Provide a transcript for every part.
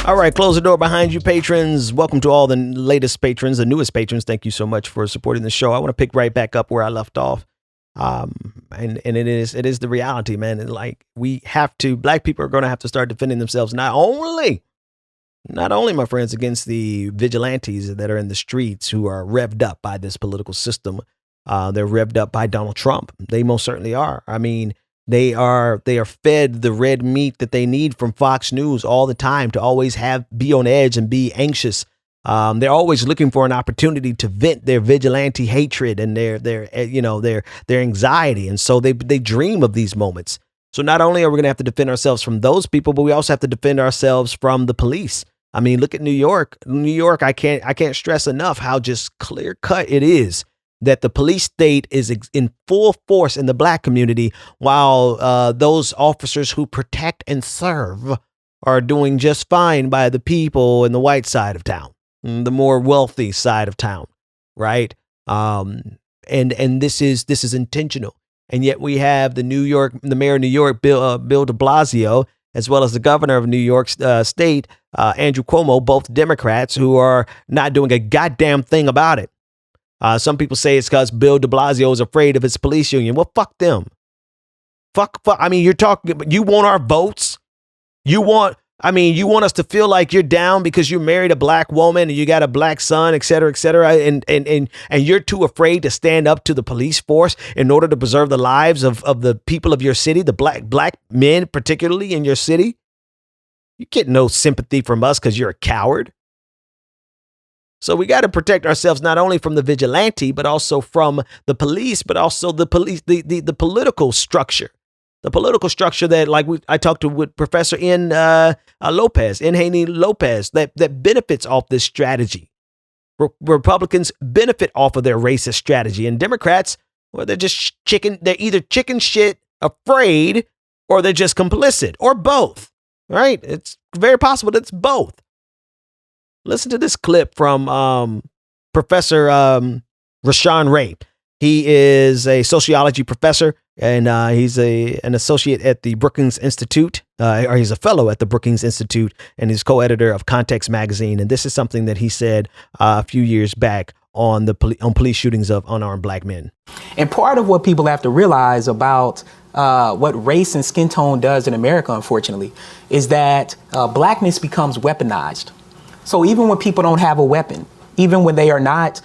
All right, close the door behind you, patrons. Welcome to all the latest patrons, the newest patrons. Thank you so much for supporting the show. I want to pick right back up where I left off. And it is the reality, man. And like we have to, black people are going to have to start defending themselves, not only, my friends, against the vigilantes that are in the streets who are revved up by this political system. They're revved up by Donald Trump. They most certainly are. I mean, they are fed the red meat that they need from Fox News all the time to always be on edge and be anxious. They're always looking for an opportunity to vent their vigilante hatred and their anxiety. And so they dream of these moments. So not only are we going to have to defend ourselves from those people, but we also have to defend ourselves from the police. I mean, look at New York. New York, I can't stress enough how just clear cut it is that the police state is in full force in the black community, while those officers who protect and serve are doing just fine by the people in the white side of town, the more wealthy side of town, right? And this is intentional. And yet we have the mayor of New York, Bill de Blasio, as well as the governor of New York State, Andrew Cuomo, both Democrats, who are not doing a goddamn thing about it. Some people say it's because Bill de Blasio is afraid of his police union. Well, fuck them. Fuck. I mean, you want our votes? You want us to feel like you're down because you married a black woman and you got a black son, et cetera, and you're too afraid to stand up to the police force in order to preserve the lives of the people of your city, the black men, particularly in your city. You get no sympathy from us because you're a coward. So we got to protect ourselves not only from the vigilante, but also from the police, but also the political structure. The political structure that, like I talked with Professor N. Haney Lopez, that benefits off this strategy. Republicans benefit off of their racist strategy, and Democrats, well, they're just they're either chicken shit afraid, or they're just complicit, or both. Right? It's very possible that it's both. Listen to this clip from Professor Rashawn Ray. He is a sociology professor, and he's an associate at the Brookings Institute, or he's a fellow at the Brookings Institute, and he's co-editor of Context Magazine. And this is something that he said a few years back on police shootings of unarmed black men. And part of what people have to realize about what race and skin tone does in America, unfortunately, is that blackness becomes weaponized. So even when people don't have a weapon, even when they are not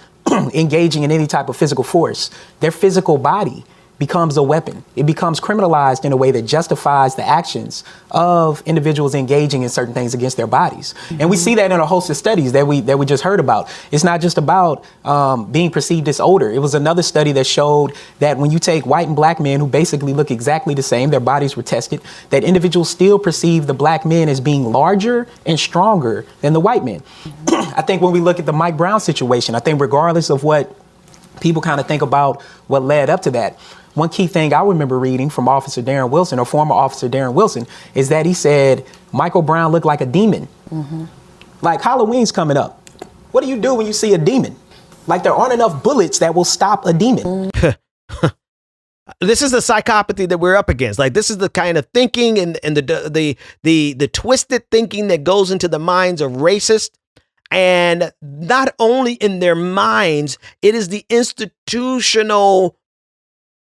engaging in any type of physical force, their physical body becomes a weapon. It becomes criminalized in a way that justifies the actions of individuals engaging in certain things against their bodies. Mm-hmm. And we see that in a host of studies that we just heard about. It's not just about being perceived as older. It was another study that showed that when you take white and black men who basically look exactly the same, their bodies were tested, that individuals still perceive the black men as being larger and stronger than the white men. Mm-hmm. I think when we look at the Mike Brown situation, I think regardless of what people kind of think about what led up to that, one key thing I remember reading from Officer Darren Wilson, or former Officer Darren Wilson, is that he said Michael Brown looked like a demon. Mm-hmm. Like Halloween's coming up. What do you do when you see a demon? Like there aren't enough bullets that will stop a demon. This is the psychopathy that we're up against. Like this is the kind of thinking and the twisted thinking that goes into the minds of racists. And not only in their minds, it is the institutional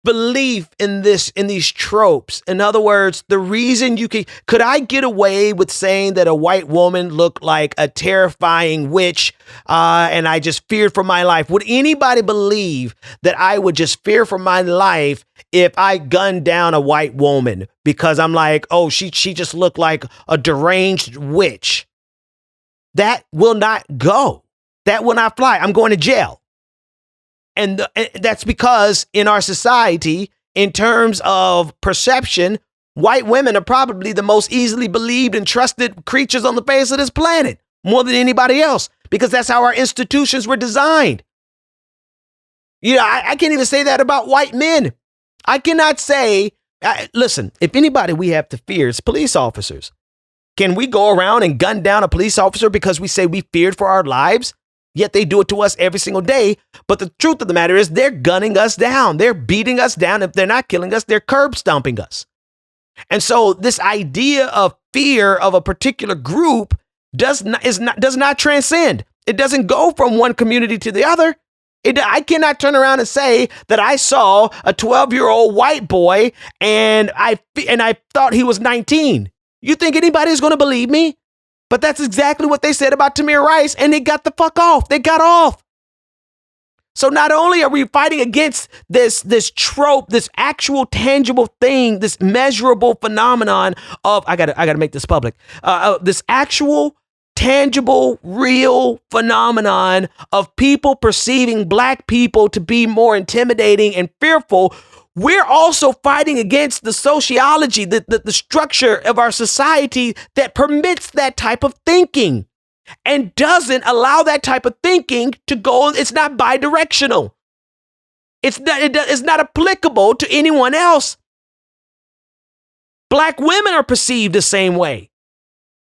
belief in these tropes. In other words, the reason could I get away with saying that a white woman looked like a terrifying witch, and I just feared for my life? Would anybody believe that I would just fear for my life if I gunned down a white woman because I'm like, oh, she just looked like a deranged witch? That will not go. That will not fly. I'm going to jail. And that's because in our society, in terms of perception, white women are probably the most easily believed and trusted creatures on the face of this planet, more than anybody else, because that's how our institutions were designed. You know, I can't even say that about white men. I cannot say, listen, if anybody we have to fear, it's police officers. Can we go around and gun down a police officer because we say we feared for our lives? Yet they do it to us every single day. But the truth of the matter is they're gunning us down. They're beating us down. If they're not killing us, they're curb stomping us. And so this idea of fear of a particular group does not transcend. It doesn't go from one community to the other. I cannot turn around and say that I saw a 12-year-old white boy and I thought he was 19. You think anybody's going to believe me? But that's exactly what they said about Tamir Rice, and they got the fuck off. They got off. So not only are we fighting against this trope, this actual tangible thing, this measurable phenomenon of I gotta make this public. This actual tangible, real phenomenon of people perceiving black people to be more intimidating and fearful. We're also fighting against the sociology, the structure of our society that permits that type of thinking and doesn't allow that type of thinking to go. It's not bidirectional. It's not applicable to anyone else. Black women are perceived the same way.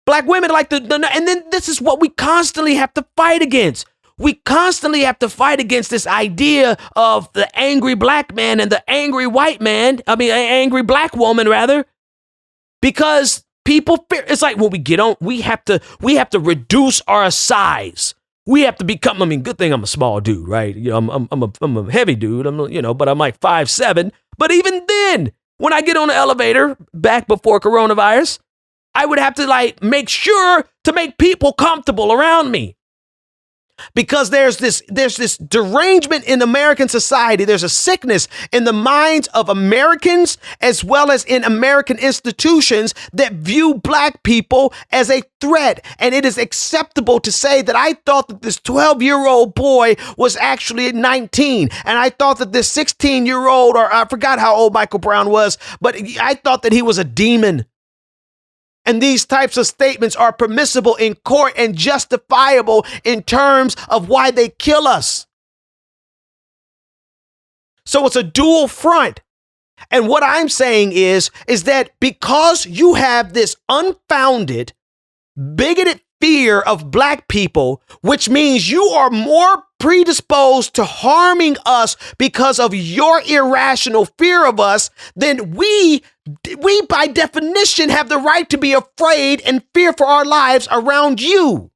Black women like and then this is what we constantly have to fight against. We constantly have to fight against this idea of the angry black man and the angry white man. I mean, angry black woman rather, because people fear. It's like when we get on, we have to reduce our size. We have to become. I mean, good thing I'm a small dude, right? You know, I'm a heavy dude. But I'm like 5'7". But even then, when I get on the elevator back before coronavirus, I would have to make sure to make people comfortable around me. Because there's this derangement in American society. There's a sickness in the minds of Americans as well as in American institutions that view black people as a threat. And it is acceptable to say that I thought that this 12-year-old boy was actually 19. And I thought that this 16-year-old, or I forgot how old Michael Brown was, but I thought that he was a demon. And these types of statements are permissible in court and justifiable in terms of why they kill us. So it's a dual front. And what I'm saying is that because you have this unfounded, bigoted fear of black people, which means you are more predisposed to harming us because of your irrational fear of us, then we by definition have the right to be afraid and fear for our lives around you.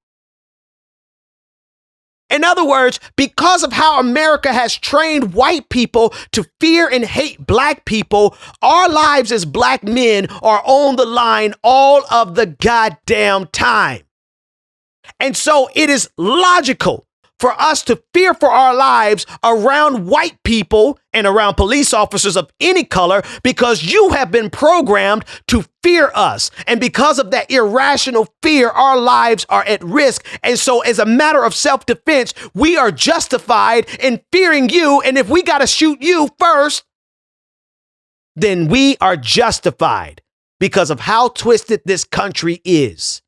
In other words, because of how America has trained white people to fear and hate black people, our lives as black men are on the line all of the goddamn time. And so it is logical for us to fear for our lives around white people and around police officers of any color, because you have been programmed to fear us. And because of that irrational fear, our lives are at risk. And so as a matter of self-defense, we are justified in fearing you. And if we got to shoot you first, then we are justified because of how twisted this country is.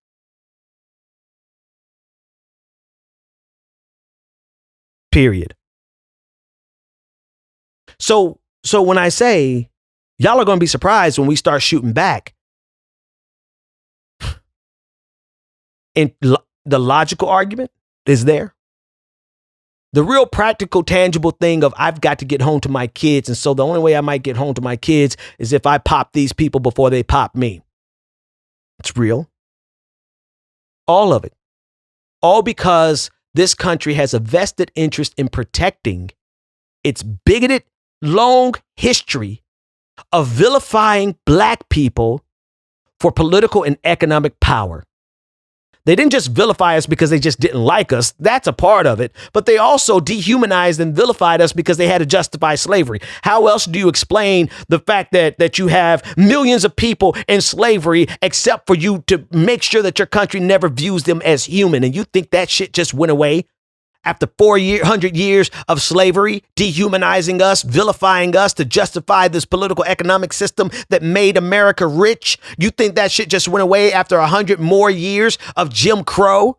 Period. So when I say y'all are going to be surprised when we start shooting back, and the logical argument is there. The real practical, tangible thing of I've got to get home to my kids. And so the only way I might get home to my kids is if I pop these people before they pop me. It's real. All of it. All because this country has a vested interest in protecting its bigoted, long history of vilifying black people for political and economic power. They didn't just vilify us because they just didn't like us. That's a part of it. But they also dehumanized and vilified us because they had to justify slavery. How else do you explain the fact that you have millions of people in slavery except for you to make sure that your country never views them as human? And you think that shit just went away after 400 years of slavery, dehumanizing us, vilifying us to justify this political economic system that made America rich? You think that shit just went away after 100 more years of Jim Crow?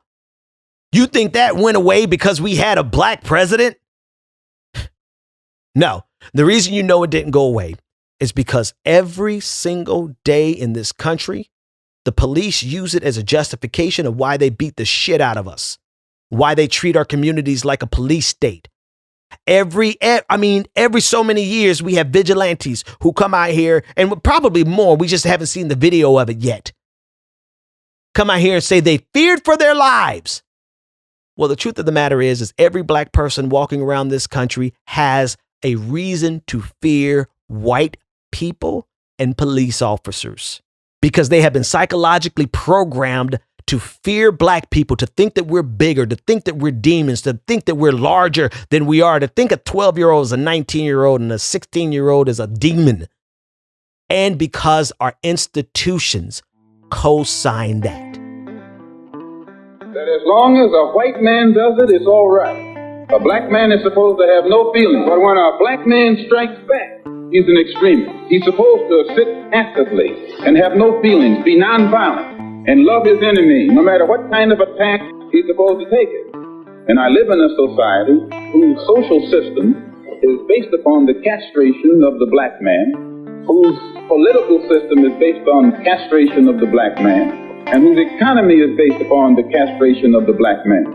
You think that went away because we had a black president? No. The reason you know it didn't go away is because every single day in this country, the police use it as a justification of why they beat the shit out of us. Why they treat our communities like a police state. Every so many years, we have vigilantes who come out here, and probably more. We just haven't seen the video of it yet. come out here and say they feared for their lives. Well, the truth of the matter is every black person walking around this country has a reason to fear white people and police officers because they have been psychologically programmed to fear black people, to think that we're bigger, to think that we're demons, to think that we're larger than we are, to think a 12-year-old is a 19-year-old and a 16-year-old is a demon. And because our institutions co-sign that. That as long as a white man does it, it's all right. A black man is supposed to have no feelings. But when a black man strikes back, he's an extremist. He's supposed to sit passively and have no feelings, be nonviolent, and love his enemy. No matter what kind of attack, he's supposed to take it. And I live in a society whose social system is based upon the castration of the black man, whose political system is based on castration of the black man, and whose economy is based upon the castration of the black man.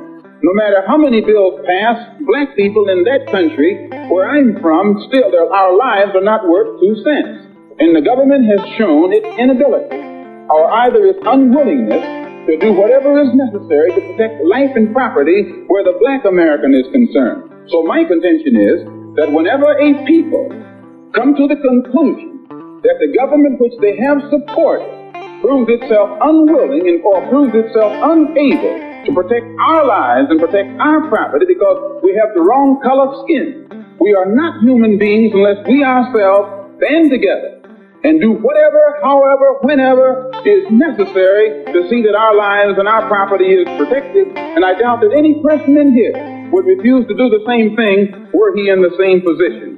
No matter how many bills pass, black people in that country, where I'm from, still our lives are not worth 2 cents. And the government has shown its inability, or either its unwillingness, to do whatever is necessary to protect life and property where the black American is concerned. So my contention is that whenever a people come to the conclusion that the government which they have supported proves itself unwilling or proves itself unable to protect our lives and protect our property because we have the wrong color skin. We are not human beings unless we ourselves band together and do whatever, however, whenever is necessary to see that our lives and our property is protected. And I doubt that any person in here would refuse to do the same thing were he in the same position.